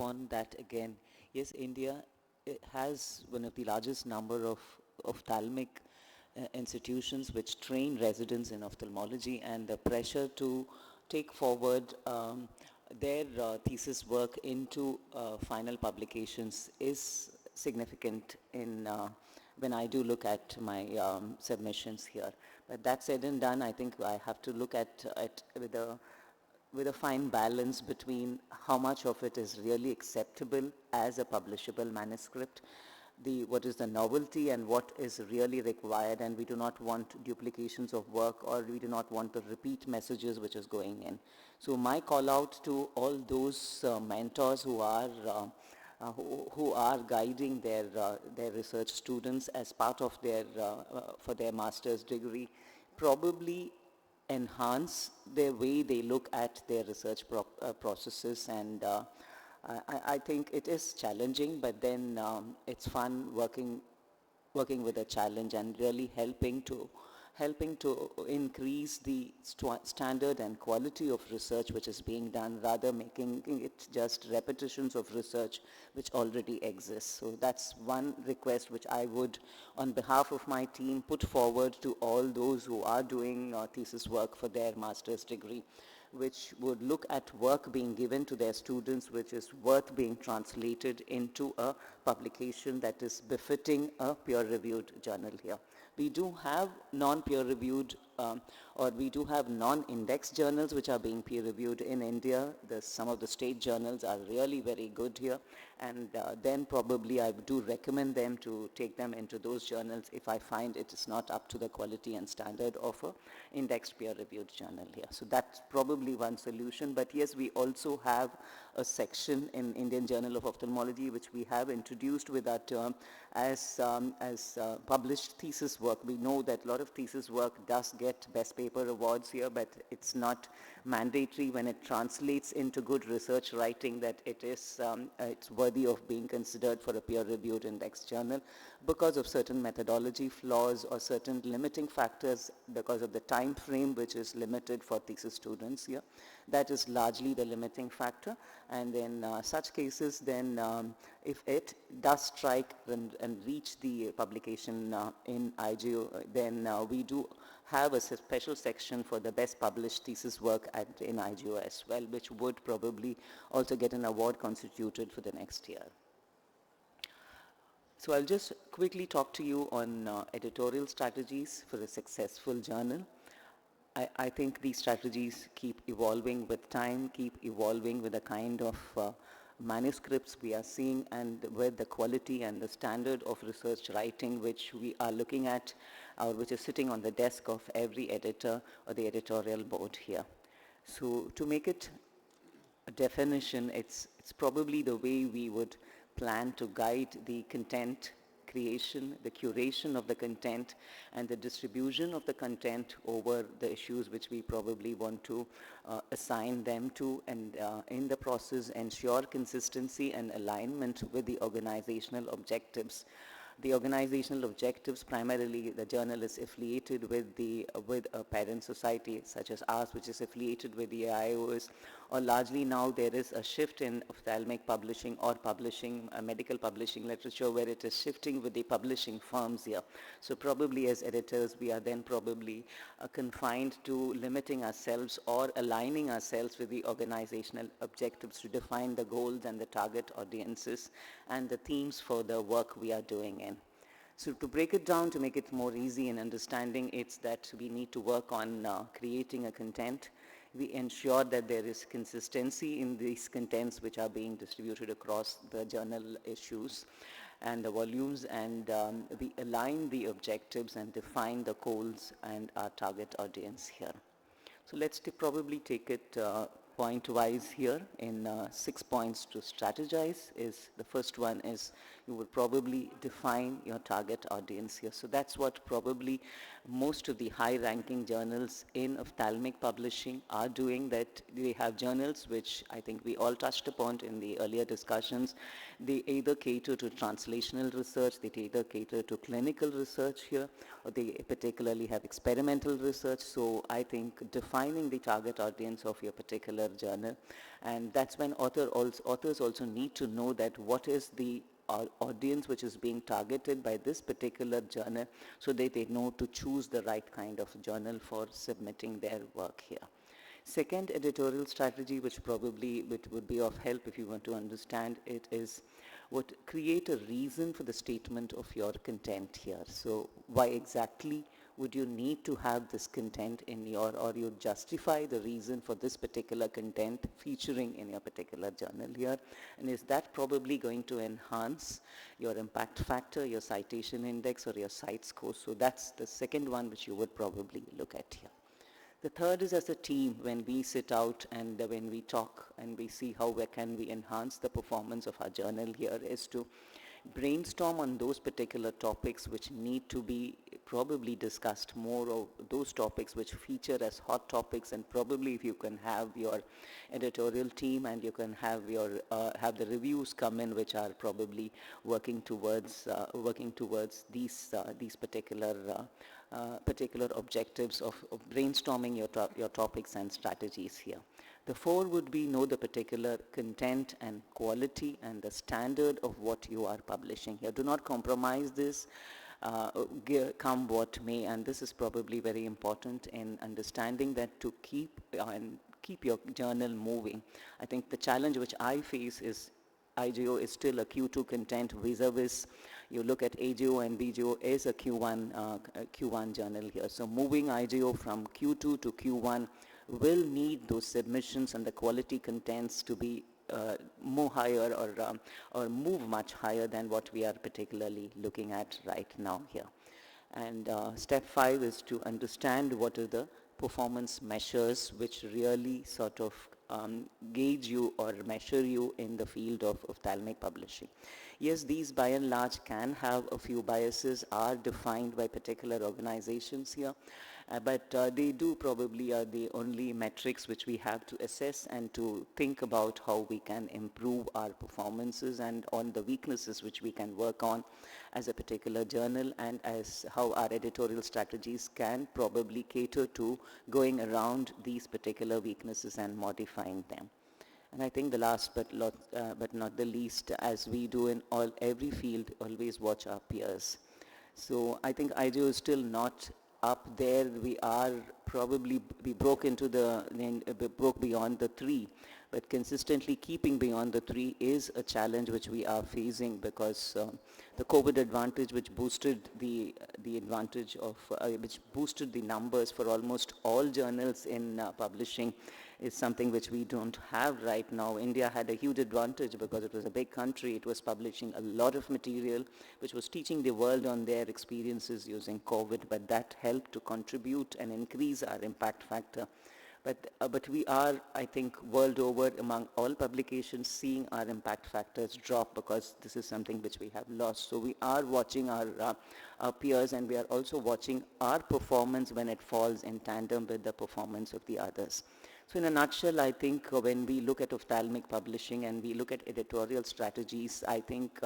upon that again. Yes, India has one of the largest number of ophthalmic institutions which train residents in ophthalmology, and the pressure to take forward their thesis work into final publications is significant in when I do look at my submissions here. But that said and done, I think I have to look at it with a fine balance between how much of it is really acceptable as a publishable manuscript, what is the novelty and what is really required, and we do not want duplications of work, or we do not want the repeat messages which is going in. So my call out to all those mentors who are guiding their research students as part of their for their master's degree, probably enhance the way they look at their research processes. And I think it is challenging, but then it's fun working with a challenge and really helping to increase the standard and quality of research which is being done, rather making it just repetitions of research which already exists. So that's one request which I would, on behalf of my team, put forward to all those who are doing thesis work for their master's degree, which would look at work being given to their students which is worth being translated into a publication that is befitting a peer-reviewed journal here. We do have non-peer-reviewed or we do have non-indexed journals which are being peer-reviewed in India. Some of the state journals are really very good here, and then probably I do recommend them to take them into those journals if I find it is not up to the quality and standard of a indexed peer-reviewed journal here. So that's probably one solution. But yes, we also have a section in Indian Journal of Ophthalmology which we have introduced with our term as published thesis work. We know that a lot of thesis work does get best paper awards here, but it's not mandatory when it translates into good research writing that it's worthy of being considered for a peer-reviewed index journal, because of certain methodology flaws or certain limiting factors, because of the time frame which is limited for thesis students here. That is largely the limiting factor. And in such cases, then if it does strike and reach the publication in IGO, then we do have a special section for the best published thesis work in IGO as well, which would probably also get an award constituted for the next year. So I'll just quickly talk to you on editorial strategies for a successful journal. I think these strategies keep evolving with time, keep evolving with the kind of manuscripts we are seeing, and with the quality and the standard of research writing which we are looking at, or which is sitting on the desk of every editor or the editorial board here. So to make it a definition, it's probably the way we would plan to guide the content creation, the curation of the content, and the distribution of the content over the issues which we probably want to assign them to, and in the process ensure consistency and alignment with the organizational objectives. The organizational objectives, primarily the journal is affiliated with a parent society such as ours, which is affiliated with the AIOS, or largely now there is a shift in ophthalmic publishing or publishing, medical publishing literature, where it is shifting with the publishing firms here. So probably as editors, we are then probably confined to limiting ourselves or aligning ourselves with the organizational objectives to define the goals and the target audiences and the themes for the work we are doing in. So to break it down, to make it more easy in understanding, it's that we need to work on creating a content. We ensure that there is consistency in these contents which are being distributed across the journal issues and the volumes, and we align the objectives and define the goals and our target audience here. So let's probably take it point-wise here in 6 points to strategize. The first one is you would probably define your target audience here. So that's what probably most of the high-ranking journals in ophthalmic publishing are doing, that they have journals which I think we all touched upon in the earlier discussions. They either cater to translational research, they either cater to clinical research here, or they particularly have experimental research. So I think defining the target audience of your particular journal, and that's when authors also need to know that what is the audience which is being targeted by this particular journal, so that they know to choose the right kind of journal for submitting their work here. Second editorial strategy, which probably would be of help if you want to understand it, is what create a reason for the statement of your content here. So why exactly would you need to have this content in your, or you justify the reason for this particular content featuring in your particular journal here, and is that probably going to enhance your impact factor, your citation index, or your cite score? So that's the second one which you would probably look at here. The third is, as a team, when we sit out and when we talk and we see how can we enhance the performance of our journal here, is to brainstorm on those particular topics which need to be probably discussed more, or those topics which feature as hot topics. And probably if you can have your editorial team and you can have your have the reviews come in which are probably working towards these particular objectives of brainstorming your topics and strategies here. The four would be know the particular content and quality and the standard of what you are publishing here. Do not compromise this, come what may, and this is probably very important in understanding that to keep your journal moving. I think the challenge which I face is IJO is still a Q2 content vis-a-vis. You look at AJO and BJO is a Q1 journal here. So moving IJO from Q2 to Q1 will need those submissions and the quality contents to be more higher, or move much higher than what we are particularly looking at right now here. And step 5 is to understand what are the performance measures which really sort of gauge you or measure you in the field of ophthalmic publishing. Yes, these by and large can have a few biases, are defined by particular organizations here, but they do probably are the only metrics which we have to assess and to think about how we can improve our performances and on the weaknesses which we can work on as a particular journal, and as how our editorial strategies can probably cater to going around these particular weaknesses and modifying them. And I think the last but not the least, as we do in every field, always watch our peers. So I think IJO is still not up there. We are probably, we broke beyond the 3, but consistently keeping beyond the 3 is a challenge which we are facing, because the COVID advantage, which boosted the advantage of which boosted the numbers for almost all journals in publishing, is something which we don't have right now. India had a huge advantage because it was a big country. It was publishing a lot of material which was teaching the world on their experiences using COVID, but that helped to contribute and increase our impact factor. But we are, I think, world over among all publications seeing our impact factors drop, because this is something which we have lost. So we are watching our peers, and we are also watching our performance when it falls in tandem with the performance of the others. So in a nutshell, I think when we look at ophthalmic publishing and we look at editorial strategies, I think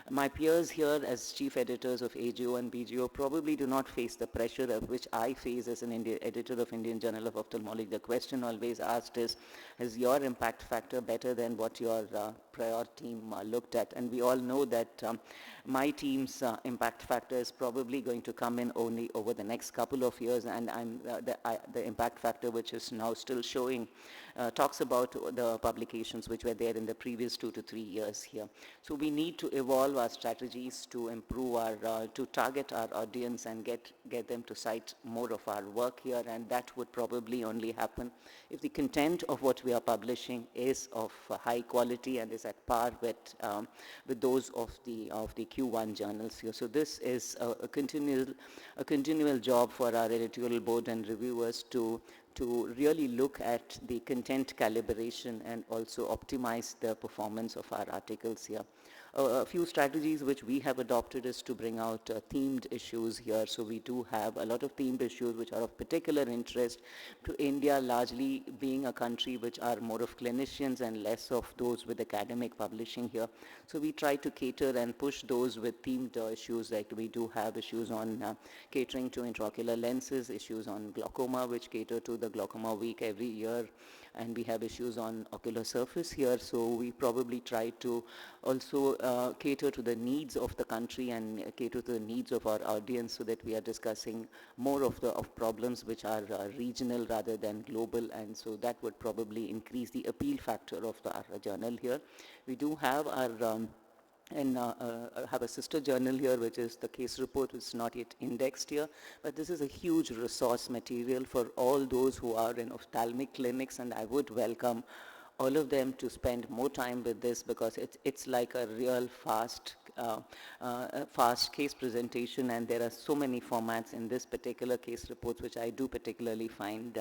my peers here as chief editors of AJO and BJO probably do not face the pressure of which I face as an editor of Indian Journal of Ophthalmology. The question always asked is your impact factor better than what your prior team looked at? And we all know that my team's impact factor is probably going to come in only over the next couple of years, and the impact factor which is now still showing talks about the publications which were there in the previous 2 to 3 years here. So we need to evolve our strategies to improve our, to target our audience and get them to cite more of our work here, and that would probably only happen if the content of what we are publishing is of high quality and is at par with those of the Q1 journals here. So this is a continual job for our editorial board and reviewers to to really look at the content calibration and also optimize the performance of our articles here. A few strategies which we have adopted is to bring out themed issues here. So we do have a lot of themed issues which are of particular interest to India, largely being a country which are more of clinicians and less of those with academic publishing here. So we try to cater and push those with themed issues, like we do have issues on catering to intraocular lenses, issues on glaucoma, which cater to the Glaucoma Week every year, and we have issues on ocular surface here. So we probably try to also cater to the needs of the country and cater to the needs of our audience, so that we are discussing more of problems which are regional rather than global, and so that would probably increase the appeal factor of our journal here. We do have our and have a sister journal here, which is the case report, which is not yet indexed here, but this is a huge resource material for all those who are in ophthalmic clinics, and I would welcome all of them to spend more time with this, because it's like a real fast case presentation, and there are so many formats in this particular case reports which I do particularly find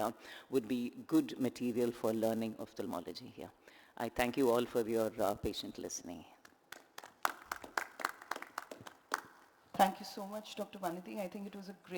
would be good material for learning ophthalmology here. I thank you all for your patient listening. Thank you so much, Dr. Vanity. I think it was a great